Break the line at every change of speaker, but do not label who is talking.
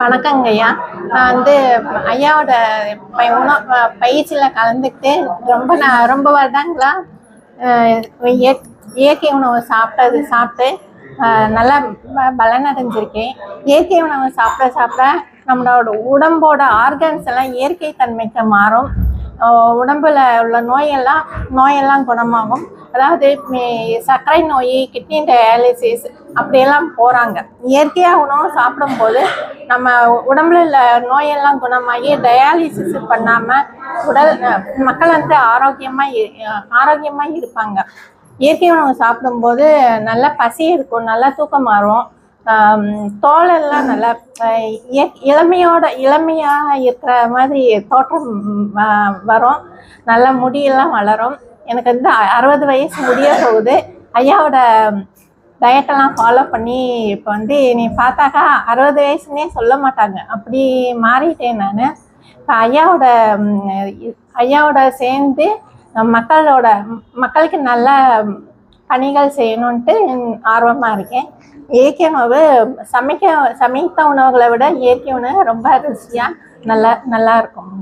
வணக்கங்க ஐயா. நான் ஐயாவோட பயிற்சியில் கலந்துக்கிட்டு ரொம்ப வருடங்களா இயற்கை உணவு சாப்பிட்டு நல்லா பலனடைஞ்சிருக்கேன். இயற்கை உணவு சாப்பிட நம்மளோட உடம்போட ஆர்கன்ஸ் எல்லாம் இயற்கை தன்மைக்கு மாறும். உடம்புல உள்ள நோயெல்லாம் குணமாகும். அதாவது சர்க்கரை நோய், கிட்னி டயாலிசிஸ் அப்படியெல்லாம் போகிறாங்க. இயற்கையாக உணவு சாப்பிடும்போது நம்ம உடம்புல உள்ள நோயெல்லாம் குணமாகி டயாலிசிஸ் பண்ணாமல் மக்கள் ஆரோக்கியமாக இருப்பாங்க. இயற்கை உணவு சாப்பிடும்போது நல்லா பசி இருக்கும், நல்லா தூக்கம் மாறும், தோலெல்லாம் நல்லா இளமையாக இருக்கிற மாதிரி தோற்றம் வரும், நல்லா முடியெல்லாம் வளரும். எனக்கு 60 வயசு முடிய போகுது. ஐயாவோட டயட்டெல்லாம் ஃபாலோ பண்ணி இப்போ நீ பார்த்தாக்கா 60 வயசுன்னே சொல்ல மாட்டாங்க, அப்படி மாறிட்டேன் நான். இப்போ ஐயாவோட சேர்ந்து மக்களுக்கு நல்ல பணிகள் செய்யணுன்ட்டு ஆர்வமாக இருக்கேன். இயற்கை உணவு சமைத்த உணவுகளை விட இயற்கை உணவு ரொம்ப ருசியாக நல்லா இருக்கும்.